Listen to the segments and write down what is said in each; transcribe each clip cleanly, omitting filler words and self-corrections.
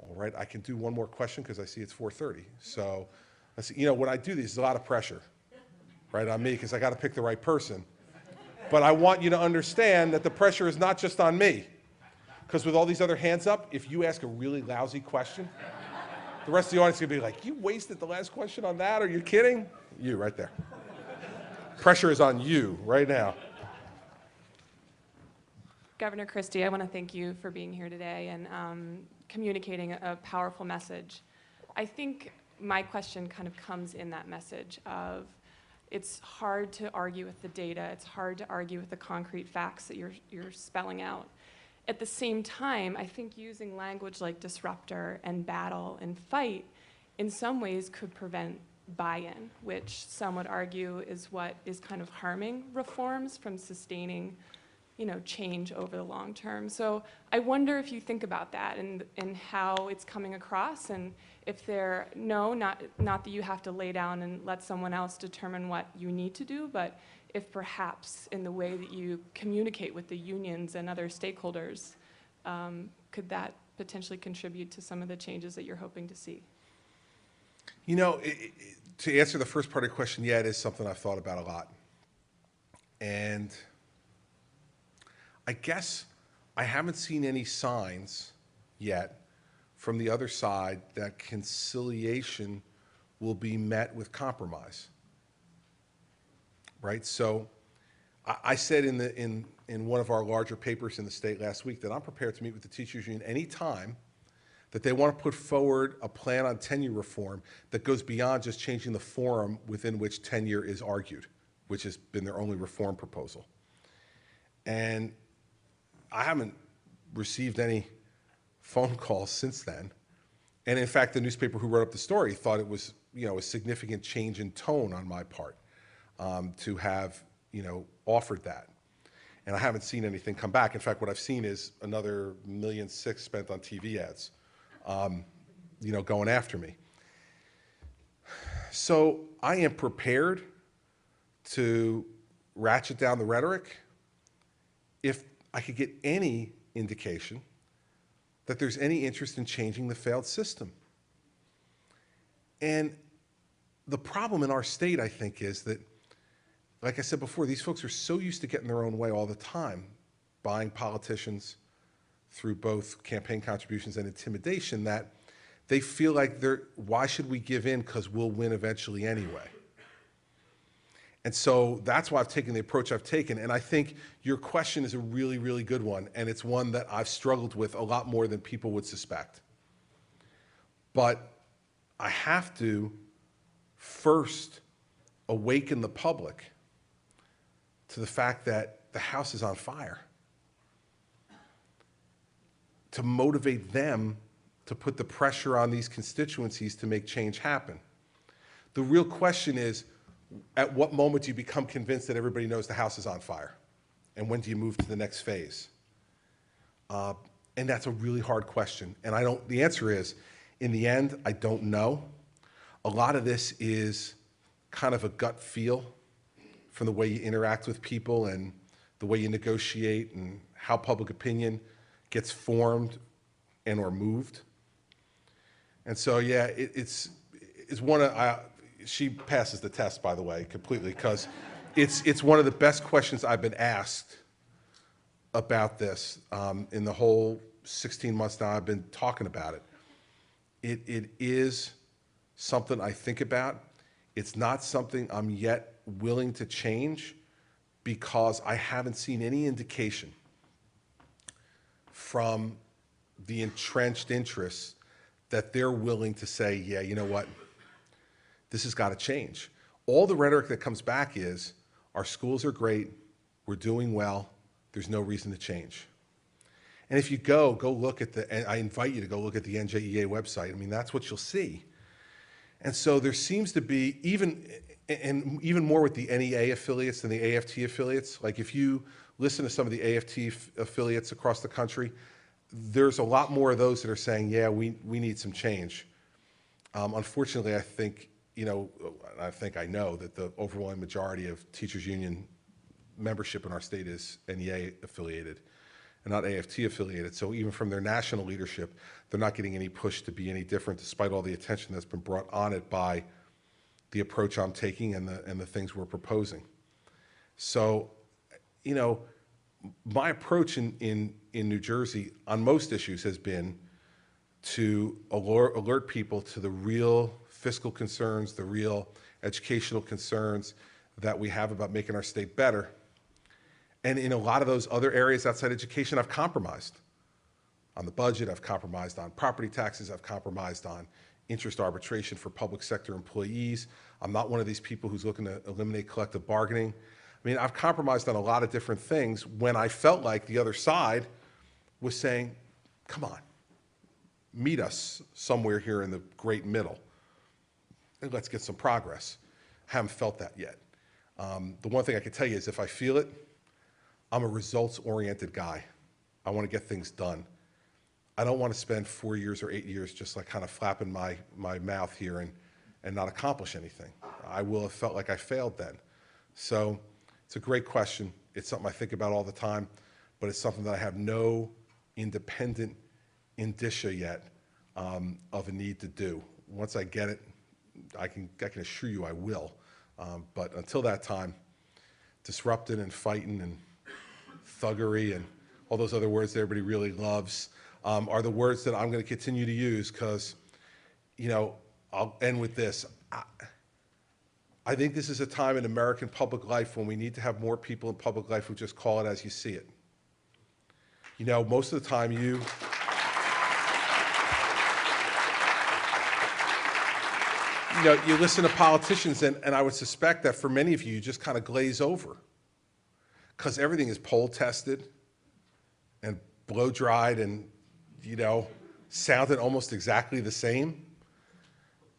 All right, I can do one more question because I see it's 4:30. So, you know, when I do these, there's a lot of pressure, right, on me because I got to pick the right person. But I want you to understand that the pressure is not just on me. Because with all these other hands up, if you ask a really lousy question, the rest of the audience is going to be like, you wasted the last question on that? Are you kidding? You, right there. Pressure is on you right now. Governor Christie, I want to thank you for being here today and communicating a powerful message. I think my question kind of comes in that message of it's hard to argue with the data, it's hard to argue with the concrete facts that you're spelling out. At the same time, I think using language like disruptor and battle and fight in some ways could prevent buy-in, which some would argue is what is kind of harming reforms from sustaining, you know, change over the long term. So I wonder if you think about that and how it's coming across, and if they're, not that you have to lay down and let someone else determine what you need to do, but if perhaps in the way that you communicate with the unions and other stakeholders, could that potentially contribute to some of the changes that you're hoping to see? You know, to answer the first part of the question, yeah, it is something I've thought about a lot. And I guess I haven't seen any signs yet from the other side that conciliation will be met with compromise. Right? So I said in one of our larger papers in the state last week that I'm prepared to meet with the teachers union any time that they want to put forward a plan on tenure reform that goes beyond just changing the forum within which tenure is argued, which has been their only reform proposal. And I haven't received any phone calls since then. And in fact, the newspaper who wrote up the story thought it was, you know, a significant change in tone on my part to have, you know, offered that. And I haven't seen anything come back. In fact, what I've seen is another $1.6 million spent on TV ads, you know, going after me. So I am prepared to ratchet down the rhetoric if I could get any indication that there's any interest in changing the failed system. And the problem in our state, I think, is that, like I said before, these folks are so used to getting their own way all the time, buying politicians through both campaign contributions and intimidation, that they feel like why should we give in because we'll win eventually anyway. And so that's why I've taken the approach I've taken. And I think your question is a really, really good one. And it's one that I've struggled with a lot more than people would suspect. But I have to first awaken the public to the fact that the house is on fire, to motivate them to put the pressure on these constituencies to make change happen. The real question is, at what moment do you become convinced that everybody knows the house is on fire? And when do you move to the next phase? And that's a really hard question. And the answer is, in the end, I don't know. A lot of this is kind of a gut feel from the way you interact with people and the way you negotiate and how public opinion gets formed and or moved. And so, yeah, it's one of, she passes the test, by the way, completely, because it's one of the best questions I've been asked about this in the whole 16 months now I've been talking about it. It is something I think about. It's not something I'm yet willing to change because I haven't seen any indication from the entrenched interests that they're willing to say, yeah, you know what, this has got to change. All the rhetoric that comes back is, our schools are great, we're doing well, there's no reason to change. And if you go look at and I invite you to go look at the NJEA website, I mean, that's what you'll see. And so there seems to be, even more with the NEA affiliates than the AFT affiliates, like if you listen to some of the AFT affiliates across the country, there's a lot more of those that are saying, yeah, we need some change. Unfortunately, I think, I know that the overwhelming majority of teachers union membership in our state is NEA affiliated. and not AFT affiliated. So even from their national leadership, they're not getting any push to be any different, despite all the attention that's been brought on it by the approach I'm taking and the things we're proposing. So, you know, my approach in New Jersey on most issues has been to alert people to the real fiscal concerns, the real educational concerns that we have about making our state better. And in a lot of those other areas outside education, I've compromised. On the budget, I've compromised on property taxes, I've compromised on interest arbitration for public sector employees. I'm not one of these people who's looking to eliminate collective bargaining. I mean, I've compromised on a lot of different things when I felt like the other side was saying, come on, meet us somewhere here in the great middle, and let's get some progress. Haven't felt that yet. The one thing I can tell you is if I feel it, I'm a results-oriented guy. I want to get things done. I don't want to spend 4 years or 8 years just like kind of flapping my mouth here and not accomplish anything. I will have felt like I failed then. So it's a great question. It's something I think about all the time, but it's something that I have no independent indicia yet of a need to do. Once I get it, I can assure you I will. But until that time, disrupting and fighting and thuggery and all those other words that everybody really loves are the words that I'm going to continue to use because, you know, I'll end with this. I think this is a time in American public life when we need to have more people in public life who just call it as you see it. You know, most of the time you listen to politicians, and I would suspect that for many of you, you just kind of glaze over because everything is poll tested and blow dried and, you know, sounded almost exactly the same.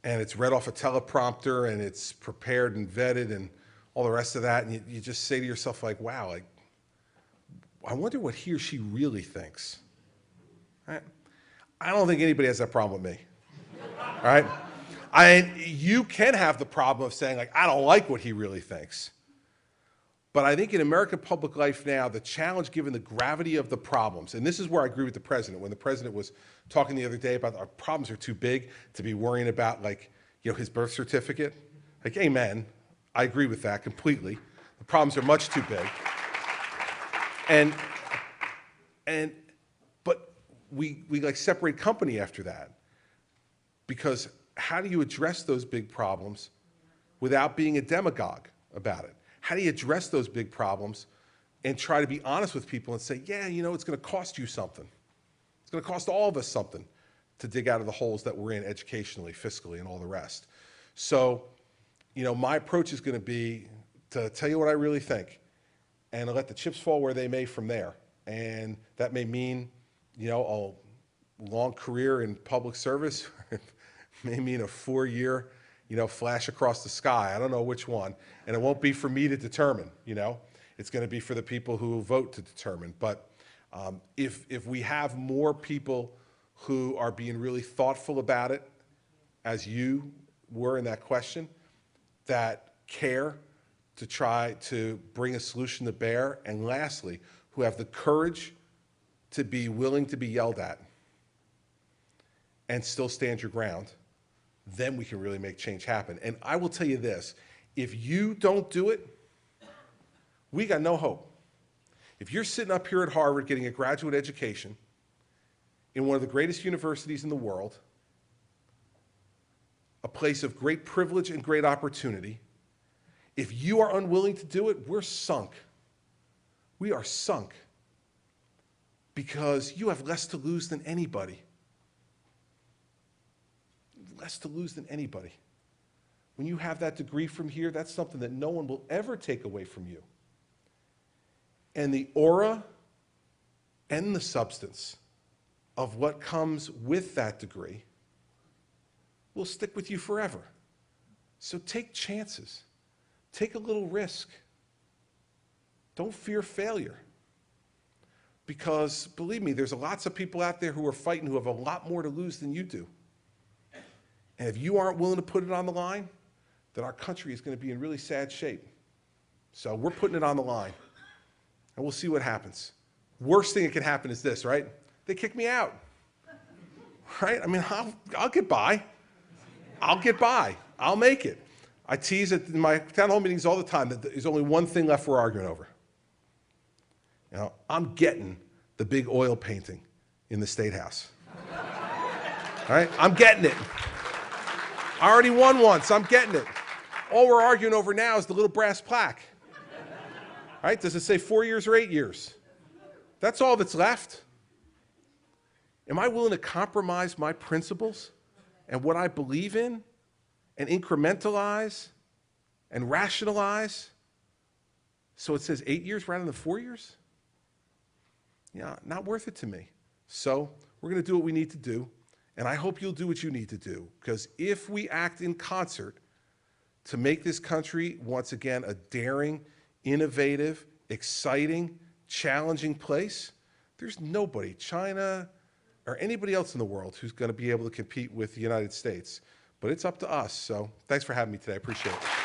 And it's read off a teleprompter and it's prepared and vetted and all the rest of that. And you just say to yourself, like, wow, like, I wonder what he or she really thinks. Right? I don't think anybody has that problem with me. All right? You can have the problem of saying, like, I don't like what he really thinks. But I think in American public life now, the challenge, given the gravity of the problems, and this is where I agree with the president. When the president was talking the other day about our problems are too big to be worrying about, like, you know, his birth certificate. Like, amen. I agree with that completely. The problems are much too big. But we like separate company after that. Because how do you address those big problems without being a demagogue about it? How do you address those big problems and try to be honest with people and say, yeah, you know, it's going to cost you something. It's going to cost all of us something to dig out of the holes that we're in educationally, fiscally, and all the rest. So, you know, my approach is going to be to tell you what I really think and let the chips fall where they may from there. And that may mean, you know, a long career in public service. It may mean a 4-year, you know, flash across the sky. I don't know which one. And it won't be for me to determine, you know. It's going to be for the people who vote to determine. But if we have more people who are being really thoughtful about it, as you were in that question, that care to try to bring a solution to bear, and lastly, who have the courage to be willing to be yelled at and still stand your ground, then we can really make change happen. And I will tell you this, if you don't do it, we got no hope. If you're sitting up here at Harvard getting a graduate education in one of the greatest universities in the world, a place of great privilege and great opportunity, if you are unwilling to do it, we're sunk. We are sunk because you have less to lose than anybody. Less to lose than anybody. When you have that degree from here, that's something that no one will ever take away from you. And the aura and the substance of what comes with that degree will stick with you forever. So take chances. Take a little risk. Don't fear failure. Because, believe me, there's lots of people out there who are fighting who have a lot more to lose than you do. And if you aren't willing to put it on the line, then our country is going to be in really sad shape. So we're putting it on the line. And we'll see what happens. Worst thing that can happen is this, right? They kick me out, right? I mean, I'll get by. I'll get by. I'll make it. I tease in my town hall meetings all the time that there's only one thing left we're arguing over. You know, I'm getting the big oil painting in the State House. All right? I'm getting it. I already won once. I'm getting it. All we're arguing over now is the little brass plaque. All right? Does it say 4 years or 8 years? That's all that's left. Am I willing to compromise my principles and what I believe in and incrementalize and rationalize so it says 8 years rather than 4 years? Yeah, not worth it to me. So we're going to do what we need to do, and I hope you'll do what you need to do, because if we act in concert to make this country, once again, a daring, innovative, exciting, challenging place, there's nobody, China or anybody else in the world, who's going to be able to compete with the United States. But it's up to us. So thanks for having me today. I appreciate it.